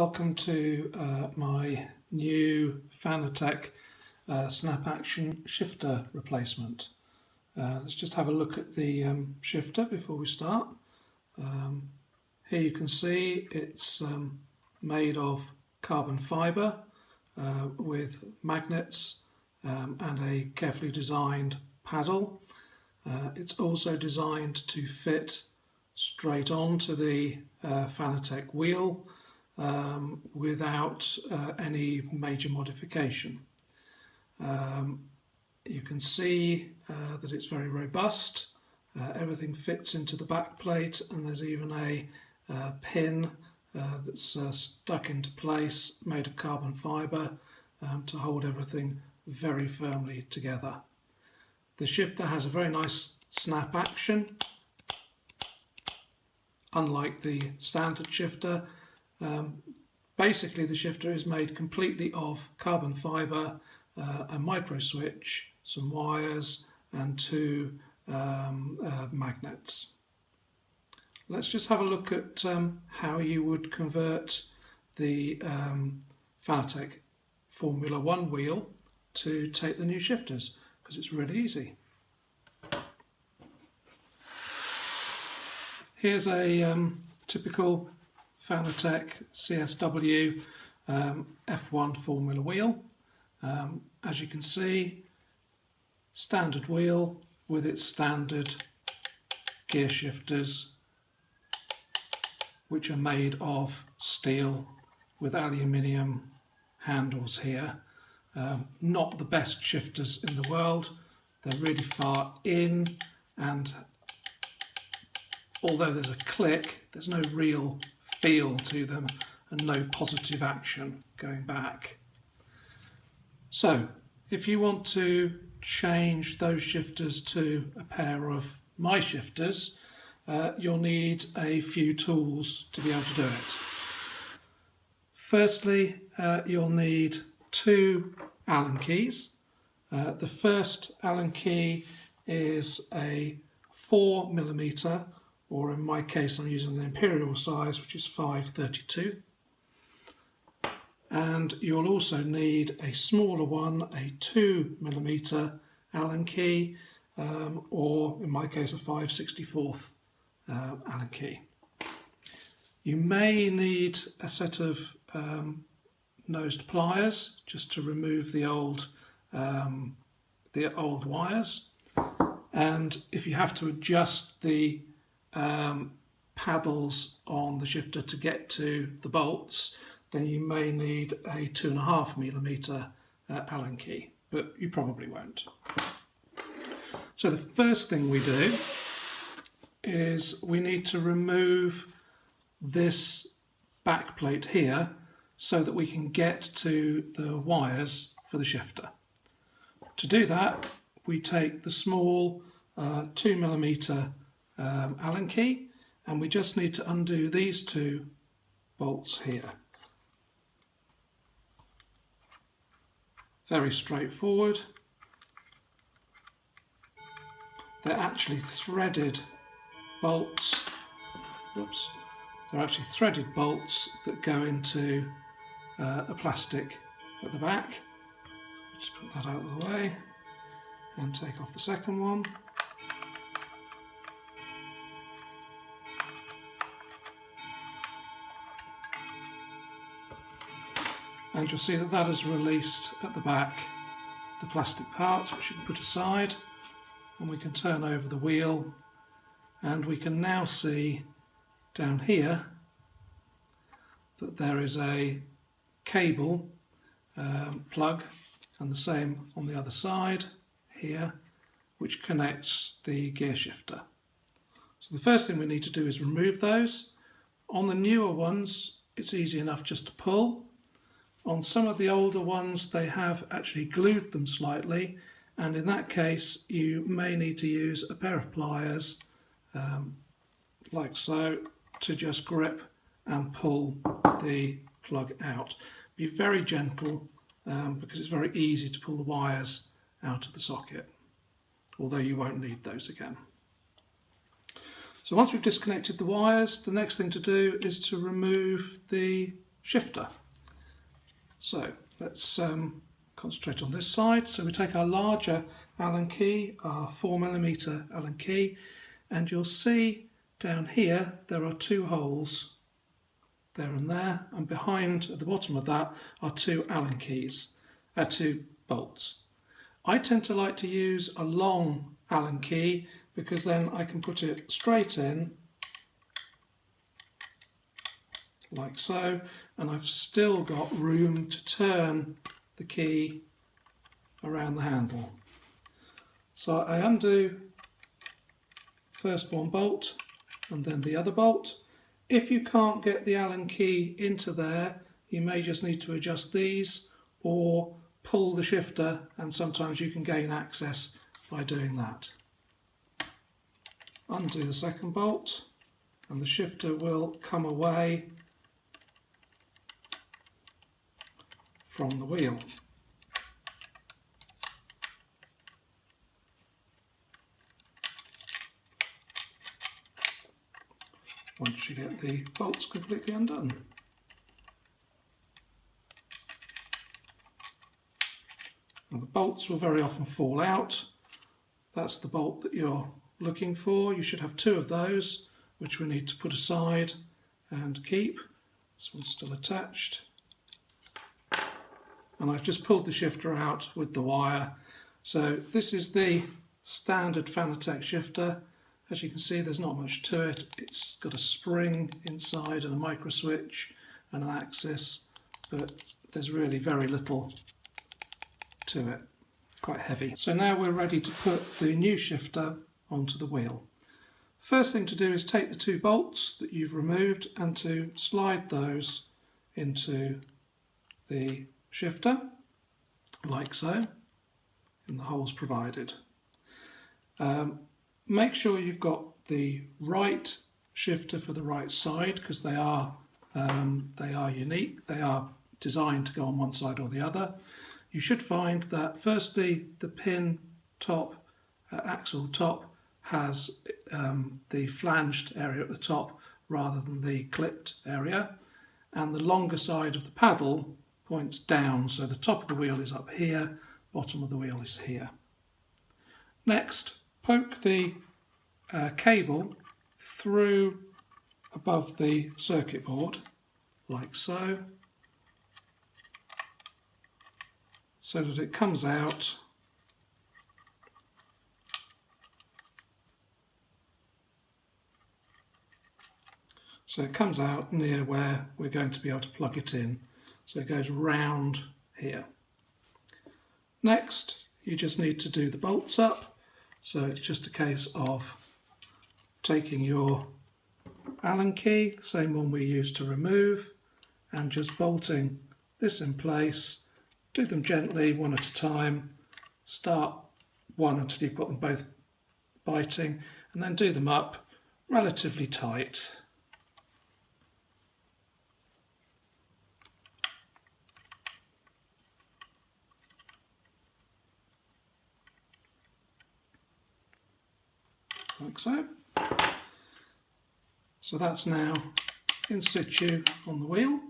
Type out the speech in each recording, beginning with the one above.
Welcome to my new Fanatec snap action shifter replacement. Let's just have a look at the shifter before we start. Here you can see it's made of carbon fibre with magnets and a carefully designed paddle. It's also designed to fit straight onto the Fanatec wheel without any major modification. You can see that it's very robust. Everything fits into the back plate, and there's even a pin that's stuck into place, made of carbon fibre, to hold everything very firmly together. The shifter has a very nice snap action, unlike the standard shifter. Basically, the shifter is made completely of carbon fibre, a micro switch, some wires and two magnets. Let's just have a look at how you would convert the Fanatec Formula 1 wheel to take the new shifters, because it's really easy. Here's a typical Fanatec CSW F1 Formula wheel. As you can see, standard wheel with its standard gear shifters, which are made of steel with aluminium handles here. Not the best shifters in the world. They're really far in, and although there's a click, there's no real feel to them and no positive action going back. So if you want to change those shifters to a pair of my shifters, you'll need a few tools to be able to do it. Firstly, you'll need two Allen keys. The first Allen key is a 4mm, or in my case I'm using an imperial size, which is 5/32. And you'll also need a smaller one, a 2mm Allen key, or in my case a 5/64 Allen key. You may need a set of nosed pliers just to remove the old wires, and if you have to adjust the paddles on the shifter to get to the bolts, then you may need a 2.5mm Allen key, but you probably won't. So the first thing we do is we need to remove this back plate here so that we can get to the wires for the shifter. To do that, we take the small 2mm Allen key, and we just need to undo these two bolts here. Very straightforward. They're actually threaded bolts. Whoops. They're actually threaded bolts that go into a plastic at the back. Just put that out of the way and take off the second one. And you'll see that that has released at the back the plastic parts, which you can put aside, and we can turn over the wheel, and we can now see down here that there is a cable plug, and the same on the other side here, which connects the gear shifter. So the first thing we need to do is remove those. On the newer ones, it's easy enough just to pull. On some of the older ones, they have actually glued them slightly, and in that case you may need to use a pair of pliers like so to just grip and pull the plug out. Be very gentle because it's very easy to pull the wires out of the socket, although you won't need those again. So once we've disconnected the wires, the next thing to do is to remove the shifter. So let's concentrate on this side. So we take our larger Allen key, our 4mm Allen key, and you'll see down here there are two holes, there and there, and behind at the bottom of that are two Allen keys, two bolts. I tend to like to use a long Allen key because then I can put it straight in like so, and I've still got room to turn the key around the handle. So I undo first one bolt and then the other bolt. If you can't get the Allen key into there, you may just need to adjust these or pull the shifter, and sometimes you can gain access by doing that. Undo the second bolt and the shifter will come away from the wheel. Once you get the bolts completely undone. And the bolts will very often fall out. That's the bolt that you're looking for. You should have two of those, which we need to put aside and keep. This one's still attached. And I've just pulled the shifter out with the wire. So this is the standard Fanatec shifter. As you can see, there's not much to it. It's got a spring inside and a micro switch and an axis, but there's really very little to it. Quite heavy. So now we're ready to put the new shifter onto the wheel. First thing to do is take the two bolts that you've removed and to slide those into the shifter, like so, in the holes provided. Make sure you've got the right shifter for the right side, because they are unique. They are designed to go on one side or the other. You should find that firstly the pin top, axle top, has the flanged area at the top rather than the clipped area, and the longer side of the paddle points down, so the top of the wheel is up here, bottom of the wheel is here. Next, poke the cable through above the circuit board, like so, so that it comes out near where we're going to be able to plug it in. So it goes round here. Next, you just need to do the bolts up. So it's just a case of taking your Allen key, the same one we used to remove, and just bolting this in place. Do them gently, one at a time. Start one until you've got them both biting, and then do them up relatively tight. Like so. So that's now in situ on the wheel.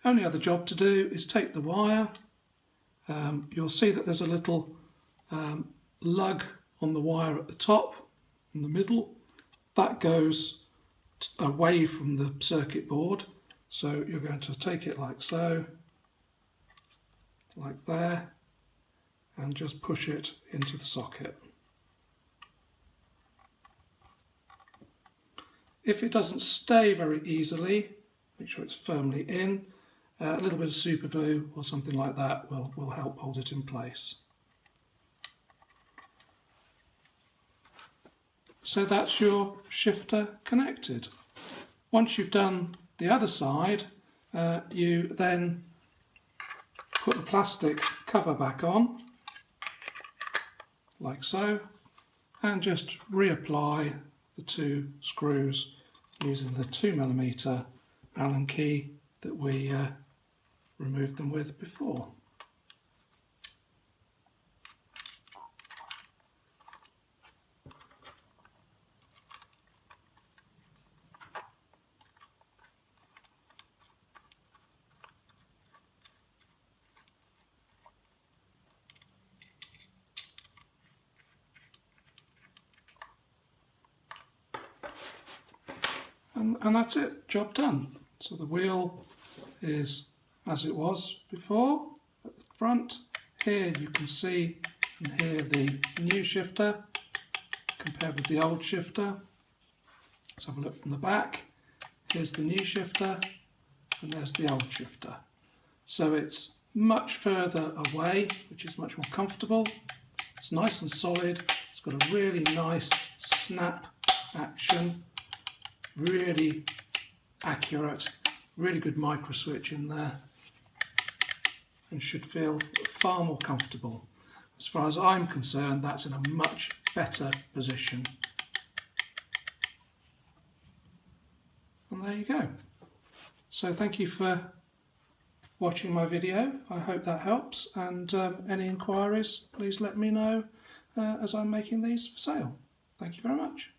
Only other job to do is take the wire. You'll see that there's a little lug on the wire at the top, in the middle. That goes away from the circuit board. So you're going to take it like so, like there, and just push it into the socket. If it doesn't stay very easily, make sure it's firmly in. A little bit of super glue or something like that will help hold it in place. So that's your shifter connected. Once you've done the other side, you then put the plastic cover back on, like so, and just reapply the two screws using the 2mm Allen key that we removed them with before. and that's it, job done. So the wheel is as it was before at the front. Here you can see and hear the new shifter compared with the old shifter. Let's have a look from the back. Here's the new shifter and there's the old shifter. So it's much further away, which is much more comfortable. It's nice and solid. It's got a really nice snap action, really accurate, really good micro switch in there, and should feel far more comfortable. As far as I'm concerned, that's in a much better position. And there you go. So thank you for watching my video. I hope that helps, and any inquiries, please let me know as I'm making these for sale. Thank you very much.